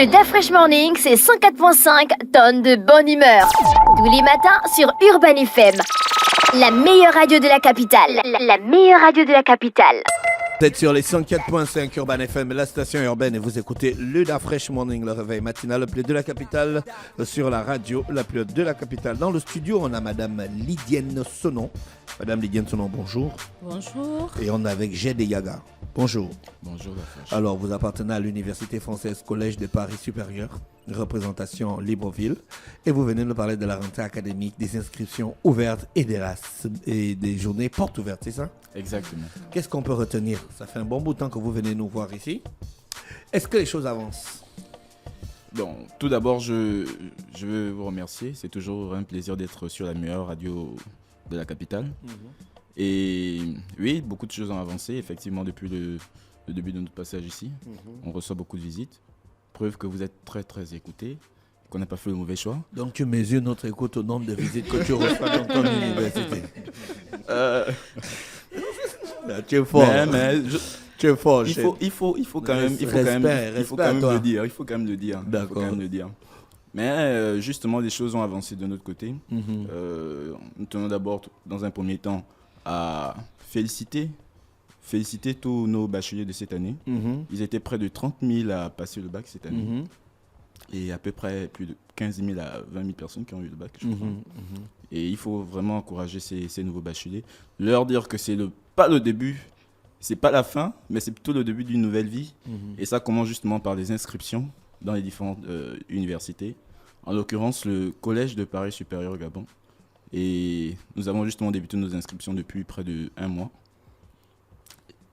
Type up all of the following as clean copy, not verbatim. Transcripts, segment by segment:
Le DaFresh Morning, c'est 104.5 tonnes de bonne humeur. Tous les matins sur Urban FM. La meilleure radio de la capitale. La meilleure radio de la capitale. Vous êtes sur les 104.5 Urban FM, la station urbaine, et vous écoutez le DaFresh Morning, le réveil matinal le plus de la capitale, sur la radio la plus haute de la capitale. Dans le studio, on a Madame Lydienne Sonon. Madame Lydienne Sonon, bonjour. Bonjour. Et on est avec Jed Yaga. Bonjour. Bonjour, DaFresh. Alors, vous appartenez à l'Université française Collège de Paris Supérieur, représentation Libreville, et vous venez nous parler de la rentrée académique, des inscriptions ouvertes et des journées portes ouvertes, c'est ça? Exactement. Qu'est-ce qu'on peut retenir? Ça fait un bon bout de temps que vous venez nous voir ici. Est-ce que les choses avancent? Bon, tout d'abord, je veux vous remercier. C'est toujours un plaisir d'être sur la meilleure radio de la capitale. Et oui, beaucoup de choses ont avancé, effectivement, depuis le début de notre passage ici. On reçoit beaucoup de visites. Preuve que vous êtes très, très écoutés, qu'on n'a pas fait le mauvais choix. Donc, tu mesures notre écoute au nombre de visites que tu reçois dans ton université. Tu es fort. Tu es fort. Il faut quand même le dire. Il faut quand même le dire. D'accord. Mais justement, les choses ont avancé de notre côté. Nous tenons d'abord, dans un premier temps, à féliciter tous nos bacheliers de cette année. Ils étaient près de 30 000 à passer le bac cette année. Et à peu près plus de 15 000 à 20 000 personnes qui ont eu le bac, je crois. Et il faut vraiment encourager ces nouveaux bacheliers. Leur dire que c'est pas le début, c'est pas la fin, mais c'est plutôt le début d'une nouvelle vie. Et ça commence justement par les inscriptions dans les différentes universités. En l'occurrence, le Collège de Paris Supérieur au Gabon. Et nous avons justement débuté nos inscriptions depuis près d'1 mois.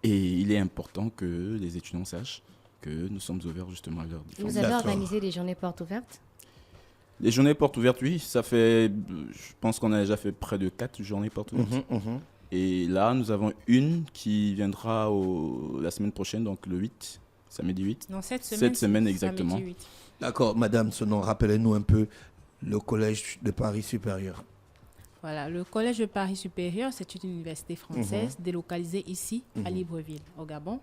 Et il est important que les étudiants sachent que nous sommes ouverts justement à leurs différentes. Vous avez organisé des journées portes ouvertes? Les journées portes ouvertes, oui. Ça fait, je pense qu'on a déjà fait près de 4 journées portes ouvertes. Et là, nous avons une qui viendra la semaine prochaine, donc le 8, samedi 8. Non, cette semaine exactement. Samedi 8. D'accord, Madame Sonon, rappelez-nous un peu le Collège de Paris Supérieur. Voilà, le Collège de Paris Supérieur, c'est une université française délocalisée ici, à Libreville, au Gabon.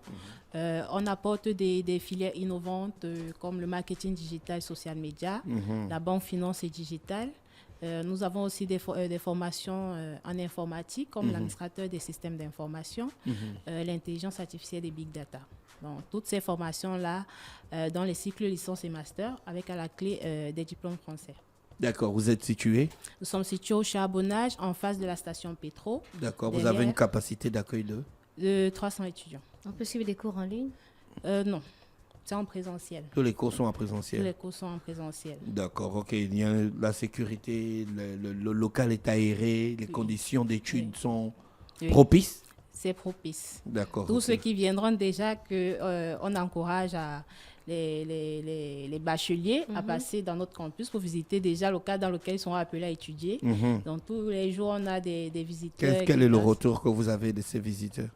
On apporte des filières innovantes comme le marketing digital, social media, la banque finance et digitale. Nous avons aussi des formations en informatique, comme l'administrateur des systèmes d'information, l'intelligence artificielle et big data. Donc, toutes ces formations-là, dans les cycles licence et master, avec à la clé des diplômes français. D'accord, vous êtes situé? Nous sommes situés au Charbonnage, en face de la station Pétro. D'accord, vous avez une capacité d'accueil de 300 étudiants. On peut suivre des cours en ligne? Non, c'est en présentiel. Tous les cours sont en présentiel? Tous les cours sont en présentiel. D'accord, ok. Il y a la sécurité, le local est aéré, les conditions d'études sont propices? C'est propice. D'accord. Tous ceux qui viendront déjà, on encourage les bacheliers à passer dans notre campus pour visiter déjà le cadre dans lequel ils sont appelés à étudier. Donc tous les jours, on a des visiteurs. Quel est le retour que vous avez de ces visiteurs?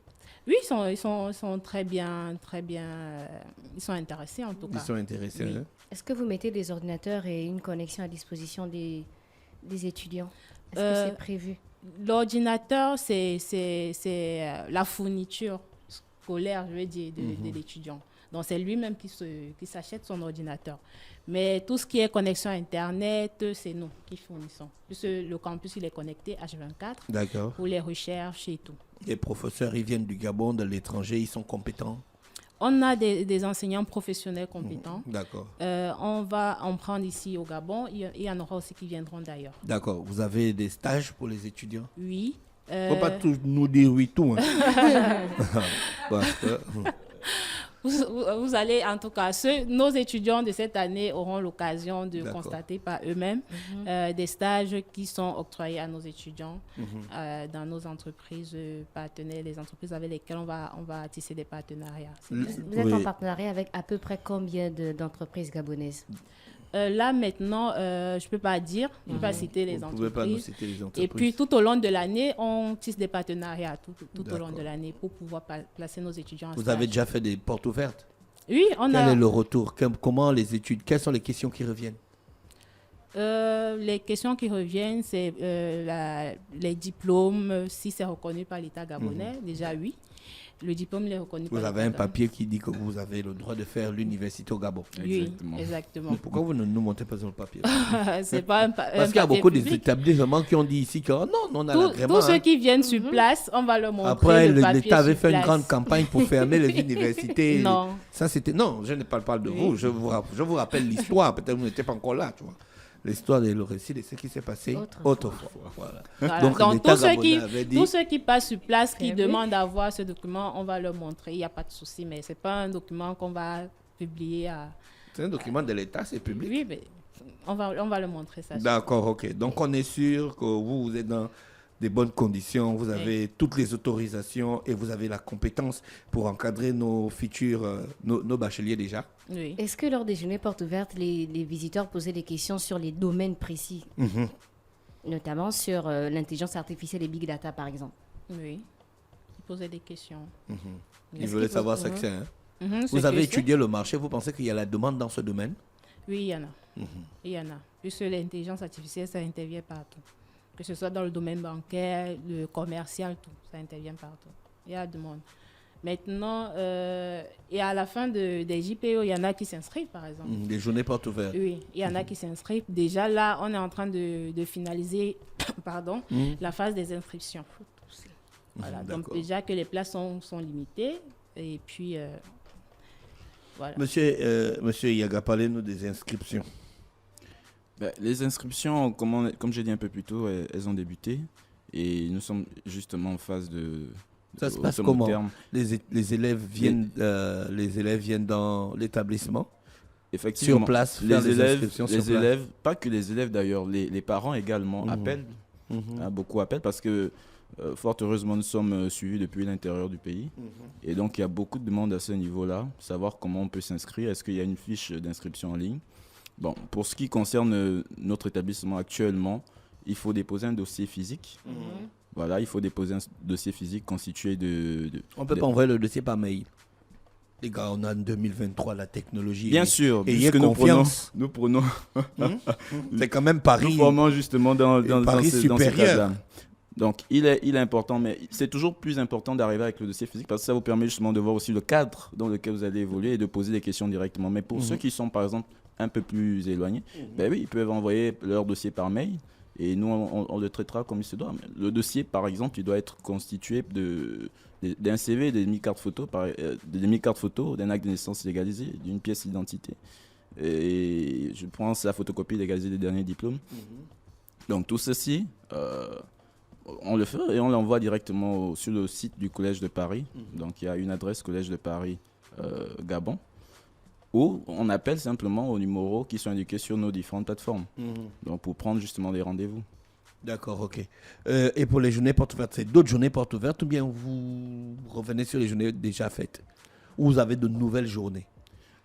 Oui, ils sont très bien, ils sont intéressés en tout cas. Ils sont intéressés. Oui. Hein? Est-ce que vous mettez des ordinateurs et une connexion à disposition des étudiants? Est-ce que c'est prévu? L'ordinateur, c'est la fourniture scolaire, je veux dire, de l'étudiant. Donc, c'est lui-même qui s'achète son ordinateur. Mais tout ce qui est connexion Internet, c'est nous qui fournissons. Puisque le campus, il est connecté H24. D'accord. Pour les recherches et tout. Les professeurs, ils viennent du Gabon, de l'étranger, ils sont compétents? On a des enseignants professionnels compétents. D'accord. On va en prendre ici au Gabon. Il y en aura aussi qui viendront d'ailleurs. D'accord. Vous avez des stages pour les étudiants? Oui. Il ne faut pas nous dire oui tout. Hein. Vous allez, en tout cas, nos étudiants de cette année auront l'occasion de constater par eux-mêmes des stages qui sont octroyés à nos étudiants dans nos entreprises partenaires, les entreprises avec lesquelles on va tisser des partenariats. Vous êtes en partenariat avec à peu près combien d'entreprises gabonaises? Là, maintenant, je ne peux pas dire, je ne peux pas citer les entreprises. Vous ne pouvez pas nous citer les entreprises. Et puis, tout au long de l'année, on tisse des partenariats tout au long de l'année pour pouvoir placer nos étudiants en stage. Vous avez déjà fait des portes ouvertes? Oui, Quel est le retour? Comment les études? Quelles sont les questions qui reviennent? Les questions qui reviennent, c'est les diplômes, si c'est reconnu par l'État gabonais, déjà oui. Le diplôme il est reconnu par Vous avez un l'État. papier qui dit que vous avez le droit de faire l'université au Gabon. Oui, exactement. Pourquoi vous ne nous montez pas sur le papier? C'est pas un Parce qu'il y a beaucoup d'établissements qui ont dit ici que non, on a l'agrément. Tous ceux hein. qui viennent sur place, on va leur montrer Après, le papier l'État avait sur fait une place. grande campagne pour fermer les universités. Non. Ça, c'était... Non, je ne parle pas de vous. Je vous rappelle l'histoire. Peut-être que vous n'étiez pas encore là, tu vois. L'histoire et le récit de ce qui s'est passé autrefois. Voilà. Voilà. Donc, Donc, l'État tous ceux, qui, gabonais avait dit... tous ceux qui passent sur place, qui Très bien. demandent à voir ce document, on va leur montrer. Il n'y a pas de souci, mais ce n'est pas un document qu'on va publier à... C'est un document de l'État, c'est public. Oui, mais on va leur montrer ça. D'accord, ok. Donc, on est sûr que vous êtes dans des bonnes conditions, vous avez toutes les autorisations et vous avez la compétence pour encadrer nos futurs, nos bacheliers déjà. Oui. Est-ce que lors des journées portes ouvertes, les visiteurs posaient des questions sur les domaines précis, notamment sur l'intelligence artificielle et big data, par exemple? Oui. Ils posaient des questions. Ils Est-ce voulaient qu'ils savoir posent- ce que c'est. Hein. Ce Vous que avez c'est. étudié le marché, vous pensez qu'il y a la demande dans ce domaine? Oui, il y en a. Il y en a. Puisque l'intelligence artificielle, ça intervient partout. Que ce soit dans le domaine bancaire, le commercial, tout. Ça intervient partout. Il y a de monde. Maintenant, et à la fin des JPO, il y en a qui s'inscrivent, par exemple. Des journées portes ouvertes. Oui, il y en a qui s'inscrivent. Déjà, là, on est en train de finaliser pardon, la phase des inscriptions. Voilà, donc d'accord. déjà que les places sont limitées. Et puis, voilà. Monsieur Yaga, parlez-nous des inscriptions. Ben, les inscriptions, comme j'ai dit un peu plus tôt, elles ont débuté. Et nous sommes justement en phase de... Ça se au passe second comment? terme. Les élèves viennent dans l'établissement Effectivement, sur place faire les les élèves, inscriptions sur les place. élèves, pas que les élèves d'ailleurs, les parents également appellent, hein, beaucoup appellent parce que fort heureusement nous sommes suivis depuis l'intérieur du pays et donc il y a beaucoup de demandes à ce niveau-là, savoir comment on peut s'inscrire, est-ce qu'il y a une fiche d'inscription en ligne. Bon, pour ce qui concerne notre établissement actuellement, il faut déposer un dossier physique. Voilà, il faut déposer un dossier physique constitué de On ne peut pas envoyer le dossier par mail. Les gars, on a en 2023 la technologie. Bien sûr, ayez puisque confiance. nous prenons C'est quand même Paris. nous formons justement dans Paris ce supérieur. cadre-là. Donc, il est important, mais c'est toujours plus important d'arriver avec le dossier physique parce que ça vous permet justement de voir aussi le cadre dans lequel vous allez évoluer et de poser des questions directement. Mais pour ceux qui sont, par exemple, un peu plus éloignés, ben oui, ils peuvent envoyer leur dossier par mail et nous, on le traitera comme il se doit. Le dossier, par exemple, il doit être constitué d'un CV, des demi-cartes photo, d'un acte de naissance légalisé, d'une pièce d'identité. Et je pense la photocopie légalisée des derniers diplômes. Donc tout ceci, on le fait et on l'envoie directement sur le site du Collège de Paris. Donc il y a une adresse Collège de Paris Gabon. Ou on appelle simplement aux numéros qui sont indiqués sur nos différentes plateformes. Donc pour prendre justement des rendez-vous. D'accord, ok. Et pour les journées portes ouvertes, c'est d'autres journées portes ouvertes ou bien vous revenez sur les journées déjà faites? Ou vous avez de nouvelles journées?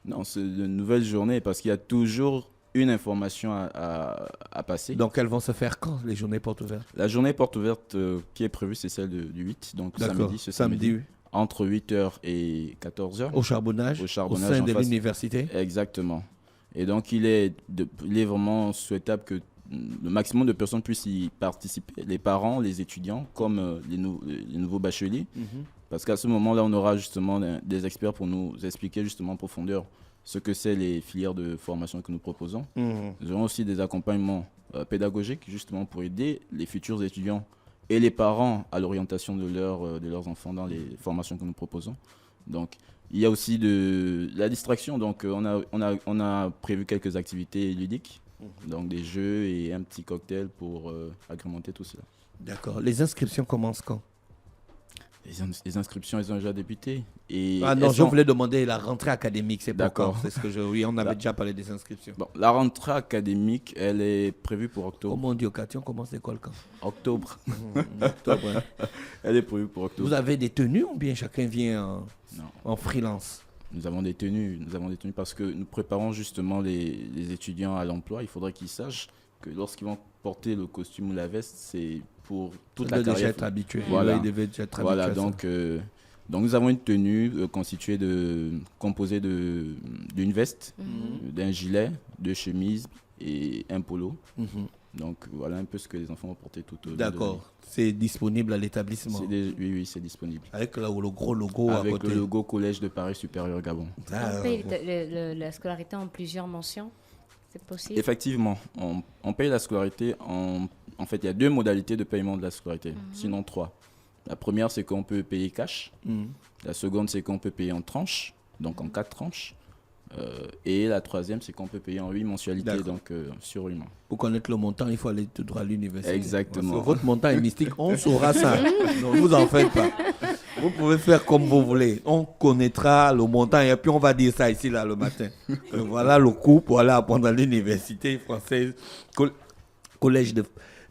Non, c'est de nouvelles journées parce qu'il y a toujours une information à passer. Donc elles vont se faire quand, les journées portes ouvertes? La journée porte ouverte qui est prévue, c'est celle du 8, donc D'accord, samedi, ce samedi, oui. entre 8h et 14h. Au charbonnage, Au charbonnage, au sein en de face. l'université? Exactement. Et donc, il est vraiment souhaitable que le maximum de personnes puissent y participer, les parents, les étudiants, comme les nouveaux bacheliers. Parce qu'à ce moment-là, on aura justement des experts pour nous expliquer justement en profondeur ce que c'est les filières de formation que nous proposons. Nous aurons aussi des accompagnements pédagogiques justement pour aider les futurs étudiants et les parents à l'orientation de leurs enfants dans les formations que nous proposons. Donc, il y a aussi de la distraction. Donc, on a prévu quelques activités ludiques, donc des jeux et un petit cocktail pour agrémenter tout cela. D'accord. Les inscriptions commencent quand? Les inscriptions, elles ont déjà débuté. Et Ah non, elles je sont- voulais demander la rentrée académique, c'est pas D'accord. quand? C'est ce que oui, on avait déjà parlé des inscriptions. Bon, la rentrée académique, elle est prévue pour octobre. Comment on dit au quartier, on commence l'école quand? Octobre. Octobre, hein. Elle est prévue pour octobre. Vous avez des tenues ou bien chacun vient Non. en freelance? Nous avons des tenues parce que nous préparons justement les étudiants à l'emploi. Il faudrait qu'ils sachent que lorsqu'ils vont porter le costume ou la veste, c'est pour toute la Ils doivent déjà carrière. être habitué. Voilà. Ils devaient déjà être Voilà, habitués à ça. donc nous avons une tenue composée d'une veste, d'un gilet, deux chemises et un polo. Donc voilà un peu ce que les enfants vont porter tout au long de D'accord. C'est disponible à l'établissement. Oui, c'est disponible. Avec le gros logo à Avec côté. le logo Collège de Paris Supérieur Gabon. Ah, On paye la scolarité en plusieurs mentions. C'est possible. Effectivement, on paye la scolarité en fait, il y a 2 modalités de paiement de la scolarité, sinon 3. La première, c'est qu'on peut payer cash. La seconde, c'est qu'on peut payer en tranches, donc en 4 tranches. Et la troisième, c'est qu'on peut payer en 8 mensualités, donc sur 8 mois. Pour connaître le montant, il faut aller tout droit à l'université. Exactement. Parce que votre montant est mystique, on saura ça. Ne vous en faites pas. Vous pouvez faire comme vous voulez. On connaîtra le montant et puis on va dire ça ici là le matin. Voilà le coût pour aller apprendre à l'université française, collège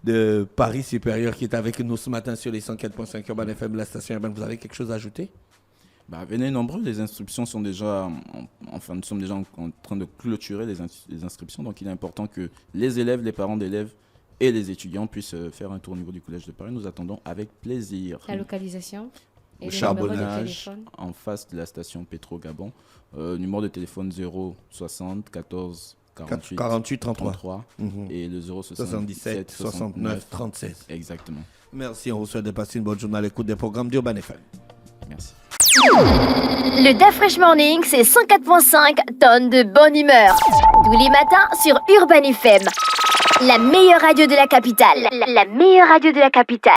de Paris supérieur qui est avec nous ce matin sur les 104.5 Urban FM, la station urbaine. Vous avez quelque chose à ajouter? Venez nombreux, les inscriptions sont déjà, nous sommes déjà en train de clôturer les inscriptions, donc il est important que les élèves, les parents d'élèves et les étudiants puissent faire un tour au niveau du Collège de Paris. Nous attendons avec plaisir. La localisation et Au le numéro de Charbonnage, téléphone. en face de la station Pétro Gabon. Numéro de téléphone 060 14 48 33 et le 77 69 36. Exactement. Merci, on vous souhaite de passer une bonne journée à l'écoute des programmes d'Urban FM. Merci. Le DAF Fresh Morning, c'est 104.5 tonnes de bonne humeur. Tous les matins sur Urban FM. La meilleure radio de la capitale. La meilleure radio de la capitale.